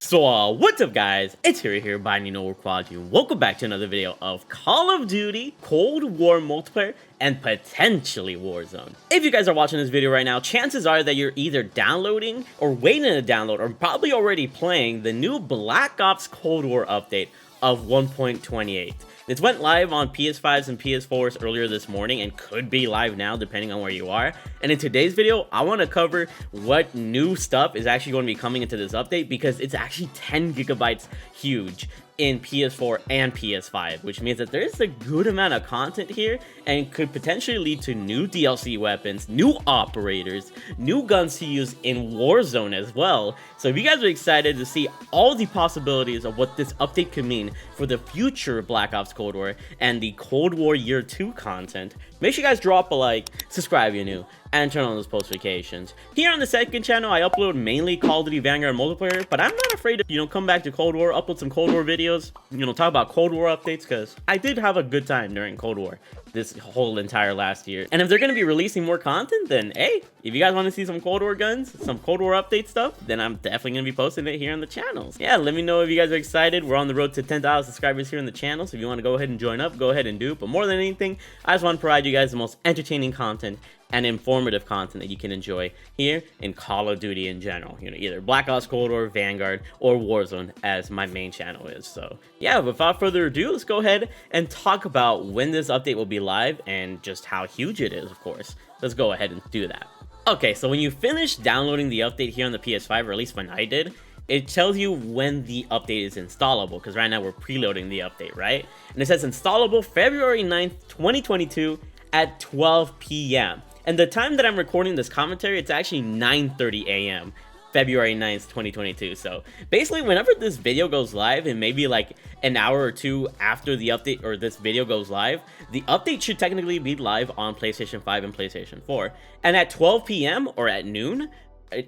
What's up guys, it's here by Quality, and welcome back to another video of Call of Duty Cold War multiplayer and potentially Warzone. If you guys are watching this video right now, chances are that you're either downloading or waiting to download or probably already playing the new Black Ops Cold War update of 1.28. This went live on PS5s and PS4s earlier this morning and could be live now depending on where you are. And in today's video, I want to cover what new stuff is actually going to be coming into this update, because it's actually 10 gigabytes huge in PS4 and PS5, which means that there's a good amount of content here and could potentially lead to new DLC weapons, new operators, new guns to use in Warzone as well. So if you guys are excited to see all the possibilities of what this update could mean for the future of Black Ops Cold War and the Cold War Year 2 content, make sure you guys drop a like, subscribe if you're new, and turn on those post notifications. Here on the second channel, I upload mainly Call of Duty Vanguard multiplayer, but I'm not afraid to, come back to Cold War, upload some Cold War videos, talk about Cold War updates, because I did have a good time during Cold War this whole entire last year. And if they're going to be releasing more content, then hey, if you guys want to see some Cold War guns, some Cold War update stuff, then I'm definitely going to be posting it here on the channels. Yeah, let me know if you guys are excited. We're on the road to 10,000 subscribers here on the channel, so if you want to go ahead and join up, go ahead and do. But more than anything, I just want to provide you guys the most entertaining content and informative content that you can enjoy here in Call of Duty in general. Either Black Ops Cold War, Vanguard, or Warzone, as my main channel is. So yeah, without further ado, let's go ahead and talk about when this update will be live and just how huge it is, of course. Let's go ahead and do that. Okay, so when you finish downloading the update here on the PS5, or at least when I did, it tells you when the update is installable, because right now we're preloading the update, right? And it says installable February 9th, 2022 at 12 p.m. And the time that I'm recording this commentary, it's actually 9:30 a.m. February 9th, 2022. So basically, whenever this video goes live, and maybe like an hour or two after the update or this video goes live, the update should technically be live on PlayStation 5 and PlayStation 4. And at 12 p.m. or at noon,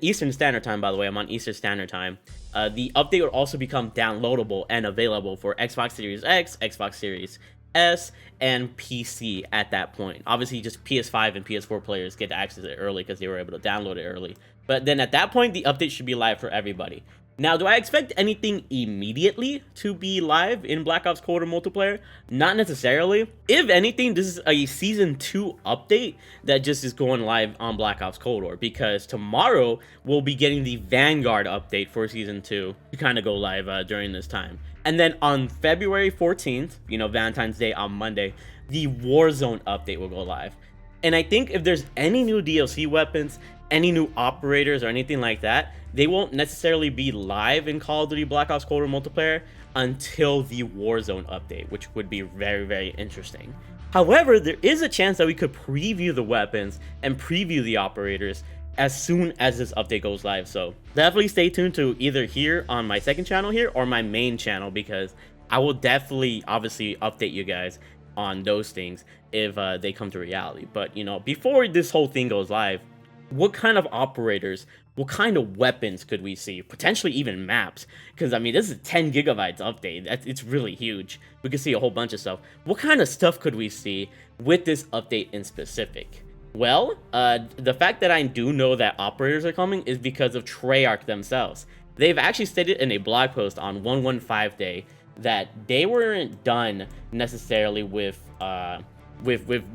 Eastern Standard Time, by the way, I'm on Eastern Standard Time, the update will also become downloadable and available for Xbox Series X, Xbox Series S, and PC at that point. Obviously, just PS5 and PS4 players get to access it early because they were able to download it early. But then at that point, the update should be live for everybody. Now, do I expect anything immediately to be live in Black Ops Cold War multiplayer? Not necessarily. If anything, this is a Season 2 update that just is going live on Black Ops Cold War, because tomorrow we'll be getting the Vanguard update for Season 2 to kind of go live during this time. And then on February 14th, Valentine's Day on Monday, the Warzone update will go live. And I think if there's any new DLC weapons, any new operators or anything like that, they won't necessarily be live in Call of Duty Black Ops Cold War multiplayer until the Warzone update, which would be very, very interesting. However, there is a chance that we could preview the weapons and preview the operators as soon as this update goes live. So definitely stay tuned to either here on my second channel here or my main channel, because I will definitely obviously update you guys on those things if they come to reality. But before this whole thing goes live, what kind of operators, what kind of weapons could we see? Potentially even maps, because I mean, this is 10 gigabytes update. It's really huge. We could see a whole bunch of stuff. What kind of stuff could we see with this update in specific? Well, the fact that I do know that operators are coming is because of Treyarch themselves. They've actually stated in a blog post on 115 Day that they weren't done necessarily with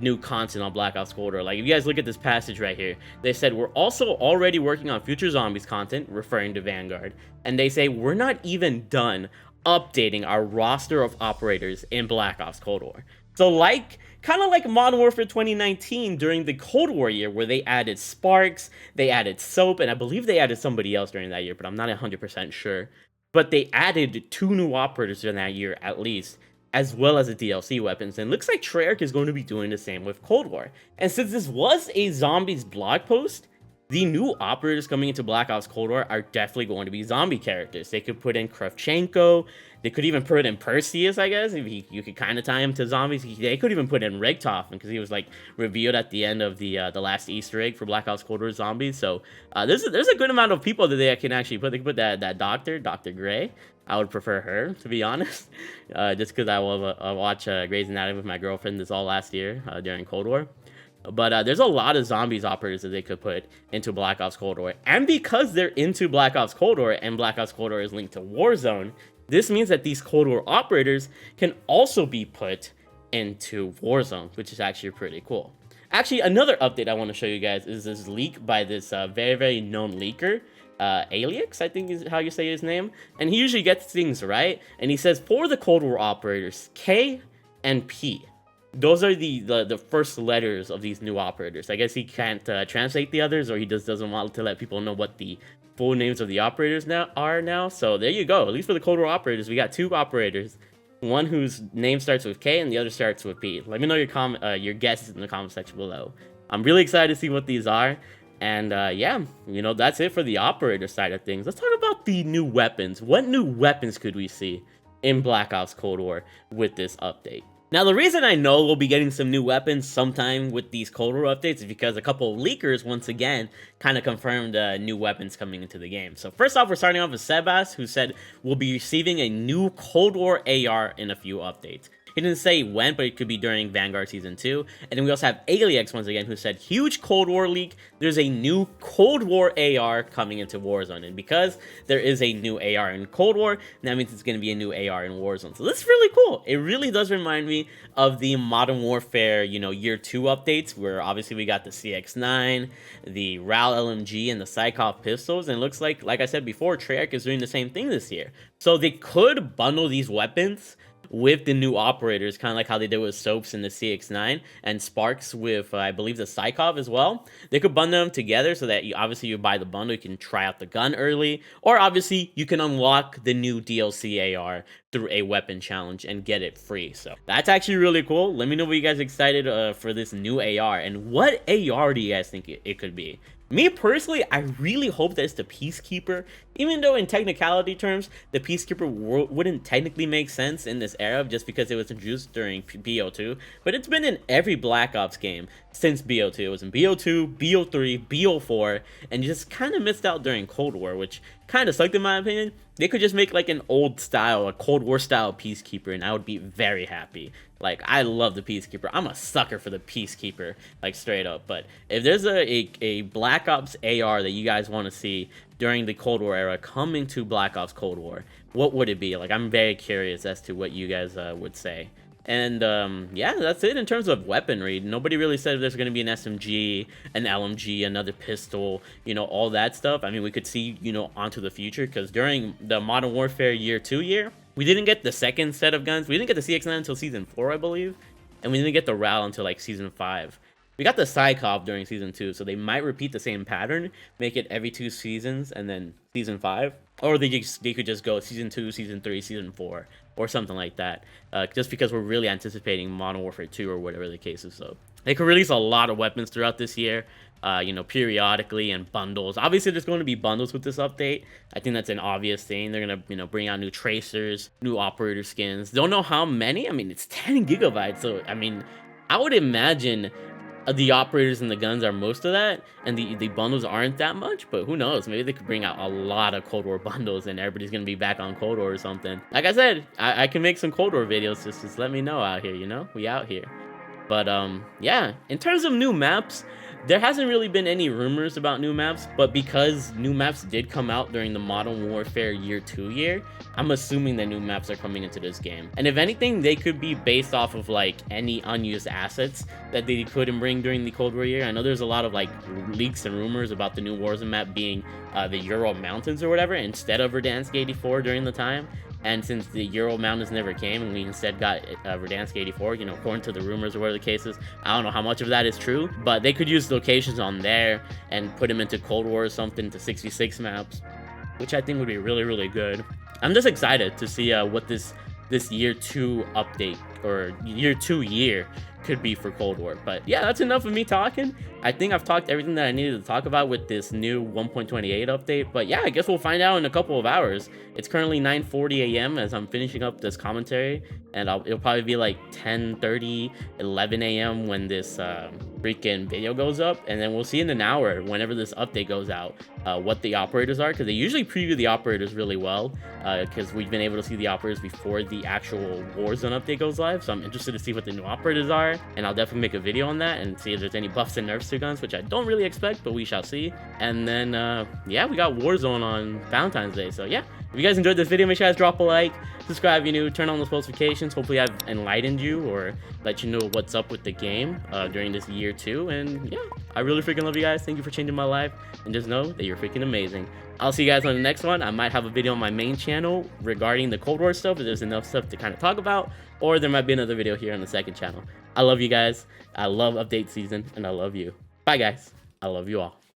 new content on Black Ops Cold War. Like, if you guys look at this passage right here, they said, we're also already working on future zombies content, referring to Vanguard. And they say, we're not even done updating our roster of operators in Black Ops Cold War. So kind of like Modern Warfare 2019 during the Cold War year, where they added Sparks, they added Soap, and I believe they added somebody else during that year, but I'm not 100% sure. But they added 2 new operators during that year at least, as well as the DLC weapons, and looks like Treyarch is going to be doing the same with Cold War. And since this was a zombies blog post, the new operators coming into Black Ops Cold War are definitely going to be zombie characters. They could put in Kravchenko, they could even put in Perseus, I guess, if you could kind of tie him to zombies. They could even put in Richtofen, because he was like revealed at the end of the last Easter egg for Black Ops Cold War zombies. So there's a good amount of people that they can actually put. They could put that Dr. Gray. I would prefer her, to be honest, just because I watch Grey's Anatomy with my girlfriend this all last year during Cold War. But there's a lot of zombies operators that they could put into Black Ops Cold War. And because they're into Black Ops Cold War and Black Ops Cold War is linked to Warzone, this means that these Cold War operators can also be put into Warzone, which is actually pretty cool. Actually, another update I want to show you guys is this leak by this very known leaker, Alix, I think is how you say his name, and he usually gets things right, and he says for the Cold War operators, K and P. Those are the first letters of these new operators. I guess he can't translate the others, or he just doesn't want to let people know what the full names of the operators are now. So there you go. At least for the Cold War operators, we got 2 operators. One whose name starts with K and the other starts with P. Let me know your guesses in the comment section below. I'm really excited to see what these are. And yeah, you know, that's it for the operator side of things. Let's talk about the new weapons. What new weapons could we see in Black Ops Cold War with this update? Now, the reason I know we'll be getting some new weapons sometime with these Cold War updates is because a couple of leakers, once again, kind of confirmed new weapons coming into the game. So first off, we're starting off with Sebas, who said we'll be receiving a new Cold War AR in a few updates. He didn't say when, but it could be during Vanguard Season 2. And then we also have Alix once again, who said, huge Cold War leak. There's a new Cold War AR coming into Warzone. And because there is a new AR in Cold War, that means it's going to be a new AR in Warzone. So this is really cool. It really does remind me of the Modern Warfare, you know, Year 2 updates, where obviously we got the CX-9, the RAL LMG, and the Psychop pistols. And it looks like I said before, Treyarch is doing the same thing this year. So they could bundle these weapons with the new operators, kind of like how they did with Soaps in the CX-9 and Sparks with, I believe, the Psychov as well. They could bundle them together so that obviously you buy the bundle, you can try out the gun early, or obviously you can unlock the new DLC AR through a weapon challenge and get it free. So that's actually really cool. Let me know what you guys are excited for this new AR, and what AR do you guys think it could be? Me personally, I really hope that it's the Peacekeeper, even though in technicality terms, the Peacekeeper wouldn't technically make sense in this era just because it was introduced during BO2, but it's been in every Black Ops game since BO2. It was in BO2, BO3, BO4, and just kind of missed out during Cold War, which kind of sucked in my opinion. They could just make like an old style, a Cold War style Peacekeeper, and I would be very happy. Like, I love the Peacekeeper. I'm a sucker for the Peacekeeper, like straight up. But if there's a Black Ops AR that you guys want to see during the Cold War era coming to Black Ops Cold War, what would it be? Like, I'm very curious as to what you guys would say. And yeah, that's it in terms of weaponry. Nobody really said there's going to be an SMG, an LMG, another pistol, you know, all that stuff. I mean, we could see, you know, onto the future, because during the Modern Warfare Year 2 year, we didn't get the second set of guns. We didn't get the CX-9 until Season 4, I believe. And we didn't get the RAL until like Season 5. We got the Psychop during Season 2, so they might repeat the same pattern, make it every 2 seasons, and then Season 5. Or they could just go Season 2, Season 3, Season 4, or something like that. Just because we're really anticipating Modern Warfare 2 or whatever the case is. So they could release a lot of weapons throughout this year, you know, periodically, and bundles. Obviously, there's going to be bundles with this update. I think that's an obvious thing. They're going to, you know, bring out new tracers, new operator skins. Don't know how many. I mean, it's 10 gigabytes. So, I mean, I would imagine the operators and the guns are most of that, and the bundles aren't that much, but who knows? Maybe they could bring out a lot of Cold War bundles and everybody's gonna be back on Cold War or something. Like I said, I can make some Cold War videos, just let me know out here, you know? We out here. But yeah, in terms of new maps, there hasn't really been any rumors about new maps, but because new maps did come out during the Modern Warfare Year 2 year, I'm assuming that new maps are coming into this game. And if anything, they could be based off of like any unused assets that they couldn't bring during the Cold War year. I know there's a lot of like leaks and rumors about the new Warzone map being the Ural Mountains or whatever instead of Verdansk 84 during the time. And since the Ural Mountains never came and we instead got Verdansk 84, you know, according to the rumors or whatever the case is, I don't know how much of that is true, but they could use locations on there and put them into Cold War or something, to 66 maps, which I think would be really, really good. I'm just excited to see what this Year 2 update, or Year 2 year, could be for Cold War. But yeah, that's enough of me talking. I think I've talked everything that I needed to talk about with this new 1.28 update. But yeah, I guess we'll find out in a couple of hours. It's currently 9:40 a.m. as I'm finishing up this commentary, and it'll probably be like 10:30, 11 a.m. when this freaking video goes up, and then we'll see in an hour whenever this update goes out what the operators are, because they usually preview the operators really well, because we've been able to see the operators before the actual Warzone update goes live. So I'm interested to see what the new operators are. there, and I'll definitely make a video on that and see if there's any buffs and nerfs to guns, which I don't really expect, but we shall see. And then, yeah, we got Warzone on Valentine's Day, so yeah. If you guys enjoyed this video, make sure you guys drop a like, subscribe if you're new, turn on those notifications. Hopefully I've enlightened you or let you know what's up with the game during this year too. And yeah, I really freaking love you guys. Thank you for changing my life, and just know that you're freaking amazing. I'll see you guys on the next one. I might have a video on my main channel regarding the Cold War stuff if there's enough stuff to kind of talk about, or there might be another video here on the second channel. I love you guys. I love update season, and I love you. Bye guys. I love you all.